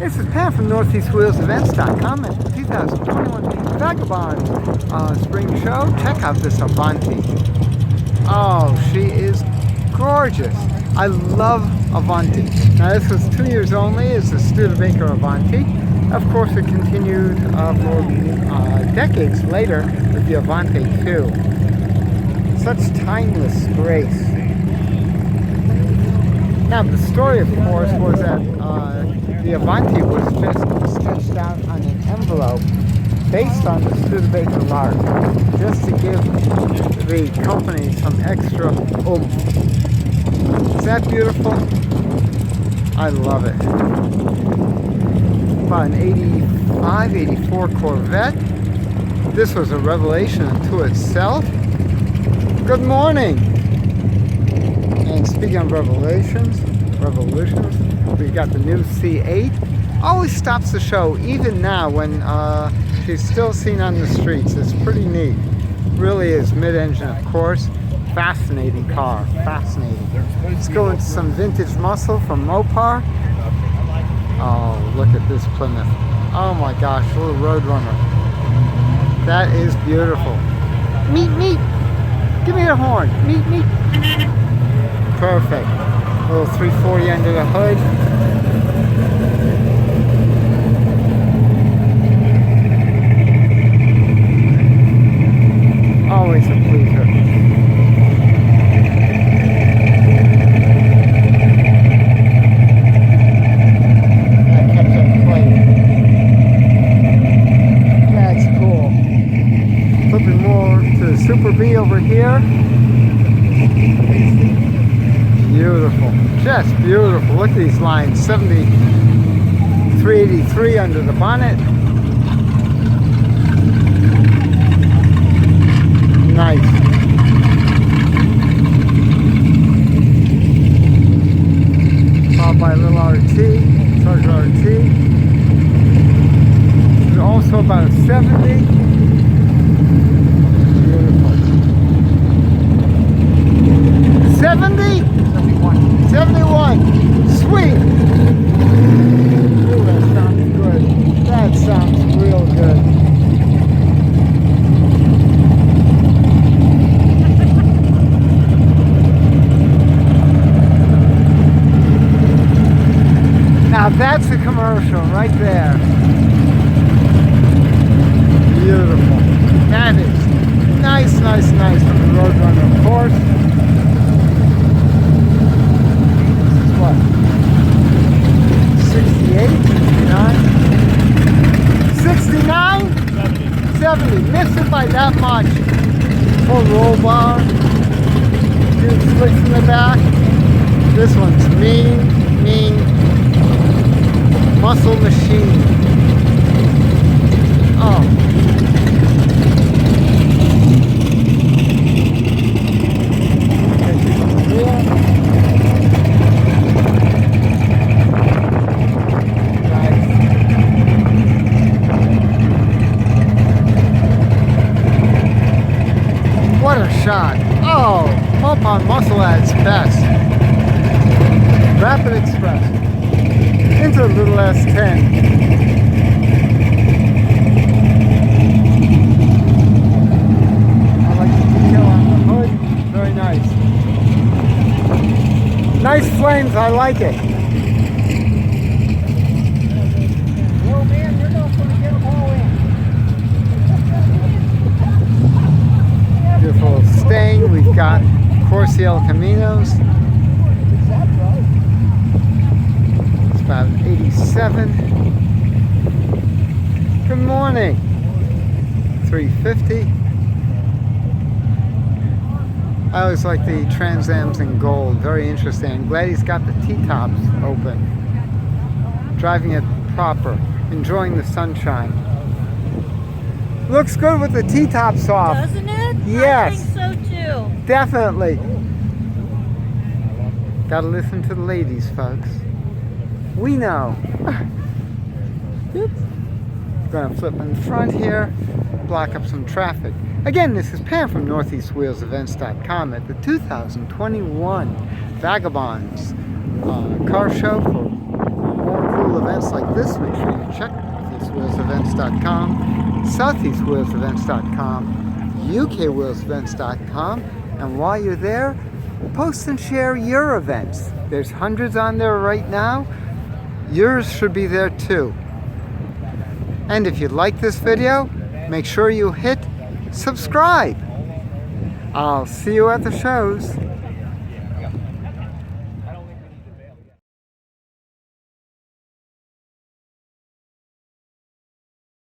This is Pam from NortheastWheelsEvents.com at the 2021 Vagabonds Spring Show. Check out this Avanti. Oh, she is gorgeous. I love Avanti. Now this was 2 years only as the Studebaker Avanti. Of course it continued for decades later with the Avanti 2. Such timeless grace. Now the story, of course, was that the Avanti was just sketched out on an envelope based on the Studebaker lark, just to give the company some extra oomph. Is that beautiful? I love it. About an 85, 84 Corvette. This was a revelation unto itself. Good morning! And speaking of revolutions, we've got the new C8. Always stops the show, even now when she's still seen on the streets. It's pretty neat. Really is mid-engine, of course. Fascinating car, fascinating. Let's go into some vintage muscle from Mopar. Oh, look at this Plymouth. Oh my gosh, a little Roadrunner. That is beautiful. Meet, meet. Give me the horn. Meet, meet. Perfect. A little 340 under the hood. Always a pleaser. That catch-up plate. That's cool. Flipping more to the Super B over here. Beautiful, just beautiful. Look at these lines. 383 under the bonnet. Nice. Followed by a little RT, Charger RT. There's also about a 70. Beautiful. 70? 71. Sweet. Ooh, that sounds good. That sounds real good. Now that's a commercial right there. Beautiful. That is nice, nice, nice from the Roadrunner, of course. What? 68, 69? 70. Missed it by that much. Full roll bar. Dude slicks in the back. This one's mean, mean muscle machine. Oh. What a shot. Oh, Mopar muscle at its best. Rapid Express. Into a little S10. I like the detail on the hood. Very nice. Nice flames, I like it. Well, man, you're not going to get them all in. Beautiful Stang. We've got Corsi El Caminos. It's about 87. Good morning. 350. I always like the Trans Ams in gold. Very interesting. I'm glad he's got the T-tops open. Driving it proper. Enjoying the sunshine. Looks good with the T-tops off. Doesn't it? Yes. I think so too. Definitely. Gotta listen to the ladies, folks. We know. Gonna flip in front here, block up some traffic. Again, this is Pam from NortheastWheelsEvents.com at the 2021 Vagabonds car show for more cool cool events like this, make sure you check eastwalesevents.com, southeastwalesevents.com, ukwalesevents.com, and while you're there, post and share your events. There's hundreds on there right now. Yours should be there too. And if you like this video, make sure you hit subscribe. I'll see you at the shows.